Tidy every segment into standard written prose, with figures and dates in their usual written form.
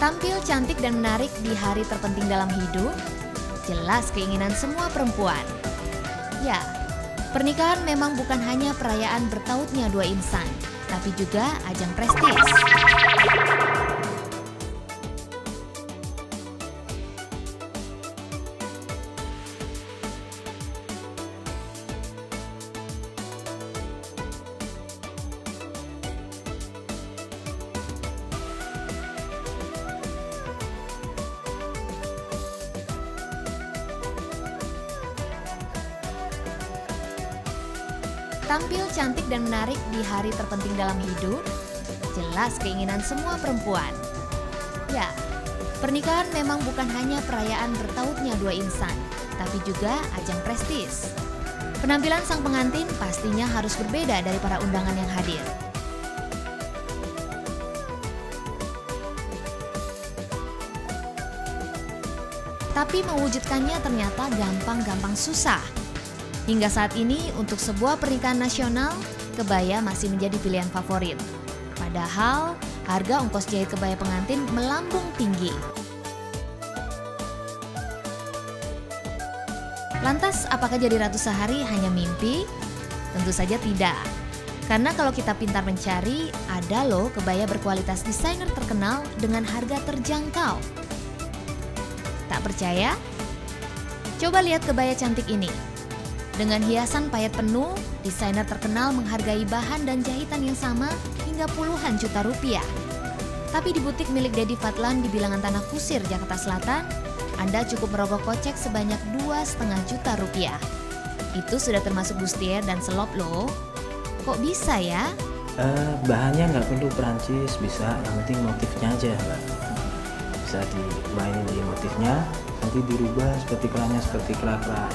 Tampil cantik dan menarik di hari terpenting dalam hidup, jelas keinginan semua perempuan. Ya, pernikahan memang bukan hanya perayaan bertautnya dua insan, tapi juga ajang prestis. Tampil cantik dan menarik di hari terpenting dalam hidup, jelas keinginan semua perempuan. Ya, pernikahan memang bukan hanya perayaan bertautnya dua insan, tapi juga ajang prestis. Penampilan sang pengantin pastinya harus berbeda dari para undangan yang hadir. Tapi mewujudkannya ternyata gampang-gampang susah. Hingga saat ini untuk sebuah pernikahan nasional, kebaya masih menjadi pilihan favorit. Padahal harga ongkos jahit kebaya pengantin melambung tinggi. Lantas apakah jadi ratu sehari hanya mimpi? Tentu saja tidak. Karena kalau kita pintar mencari, ada loh kebaya berkualitas desainer terkenal dengan harga terjangkau. Tak percaya? Coba lihat kebaya cantik ini. Dengan hiasan payet penuh, desainer terkenal menghargai bahan dan jahitan yang sama hingga puluhan juta rupiah. Tapi di butik milik Dedi Fadlan di Bilangan Tanah Kusir, Jakarta Selatan, Anda cukup merogoh kocek sebanyak 2,5 juta rupiah. Itu sudah termasuk bustier dan selop loh. Kok bisa ya? Bahannya nggak perlu Perancis, bisa, yang penting motifnya aja. Bisa dimainin di motifnya, nanti dirubah seperti kerannya seperti kera-kera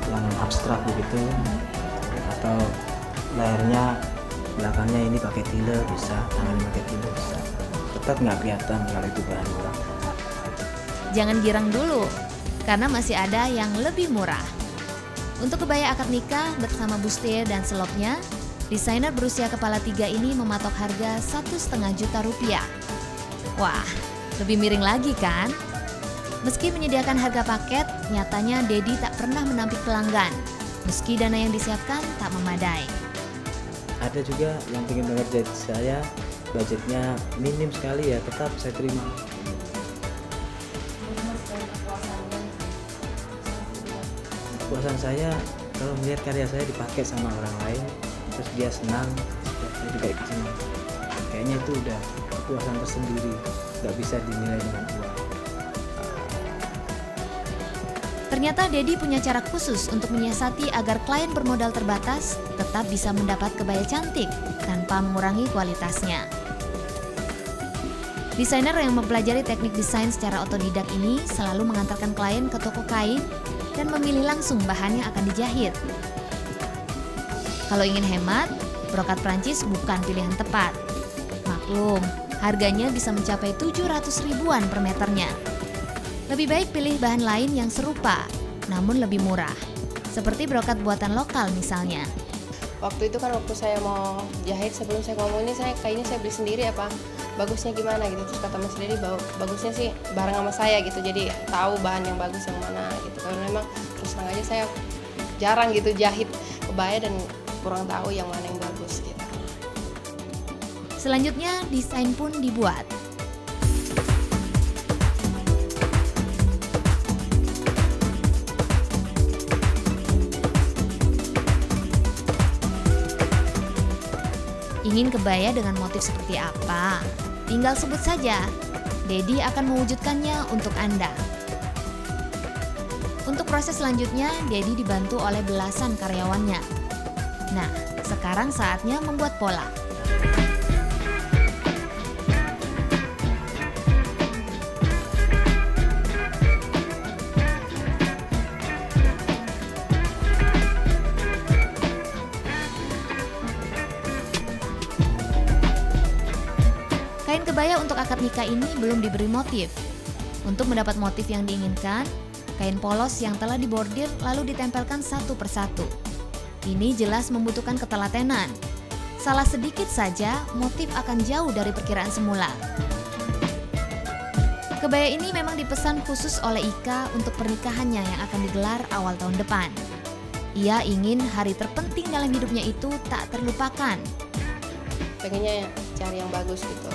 yang abstrak begitu, atau layarnya belakangnya ini pakai tile bisa, tangannya pakai tile bisa. Tetap nggak kelihatan kalau itu bahan murah. Jangan girang dulu, karena masih ada yang lebih murah. Untuk kebaya akad nikah bersama bustier dan selopnya, desainer berusia kepala 3 ini mematok harga 1,5 juta rupiah. Wah, lebih miring lagi kan? Meski menyediakan harga paket, nyatanya Dedi tak pernah menampik pelanggan. Meski dana yang disiapkan tak memadai. Ada juga yang ingin banget jahit saya, budgetnya minim sekali ya, tetap saya terima. Kepuasan saya kalau melihat karya saya dipakai sama orang lain, terus dia senang, saya juga ikut senang. Kayaknya itu udah kepuasan tersendiri, nggak bisa dinilai dengan uang. Ternyata Dedi punya cara khusus untuk menyiasati agar klien bermodal terbatas tetap bisa mendapat kebaya cantik tanpa mengurangi kualitasnya. Desainer yang mempelajari teknik desain secara otodidak ini selalu mengantarkan klien ke toko kain dan memilih langsung bahan yang akan dijahit. Kalau ingin hemat, brokat Prancis bukan pilihan tepat. Maklum, harganya bisa mencapai 700 ribuan per meternya. Lebih baik pilih bahan lain yang serupa, namun lebih murah. Seperti brokat buatan lokal misalnya. Waktu itu kan waktu saya mau jahit, sebelum saya ngomong ini kayaknya saya beli sendiri apa, bagusnya gimana gitu. Terus kata Mas Dedi, bagusnya sih bareng sama saya gitu, jadi tahu bahan yang bagus yang mana gitu. Karena memang terus terang aja saya jarang gitu jahit kebaya dan kurang tahu yang mana yang bagus gitu. Selanjutnya desain pun dibuat. Ingin kebaya dengan motif seperti apa? Tinggal sebut saja. Dedi akan mewujudkannya untuk Anda. Untuk proses selanjutnya, Dedi dibantu oleh belasan karyawannya. Nah, sekarang saatnya membuat pola. Kain kebaya untuk akad nikah ini belum diberi motif. Untuk mendapat motif yang diinginkan, kain polos yang telah dibordir lalu ditempelkan satu persatu. Ini jelas membutuhkan ketelatenan. Salah sedikit saja, motif akan jauh dari perkiraan semula. Kebaya ini memang dipesan khusus oleh Ika untuk pernikahannya yang akan digelar awal tahun depan. Ia ingin hari terpenting dalam hidupnya itu tak terlupakan. Pengennya cari yang bagus gitu,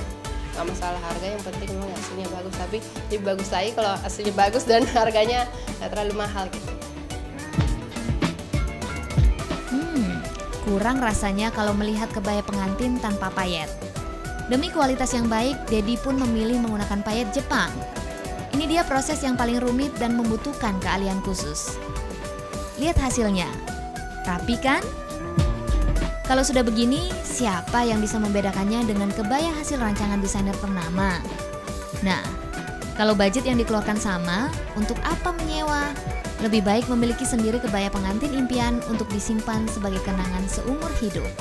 nggak masalah harga, yang penting memang hasilnya bagus. Tapi lebih bagus lagi kalau hasilnya bagus dan harganya nggak terlalu mahal gitu. Kurang rasanya kalau melihat kebaya pengantin tanpa payet. Demi kualitas yang baik, Dedi pun memilih menggunakan payet Jepang. Ini dia proses yang paling rumit dan membutuhkan keahlian khusus. Lihat hasilnya, rapi kan? Kalau sudah begini, siapa yang bisa membedakannya dengan kebaya hasil rancangan desainer ternama? Nah, kalau budget yang dikeluarkan sama, untuk apa menyewa? Lebih baik memiliki sendiri kebaya pengantin impian untuk disimpan sebagai kenangan seumur hidup.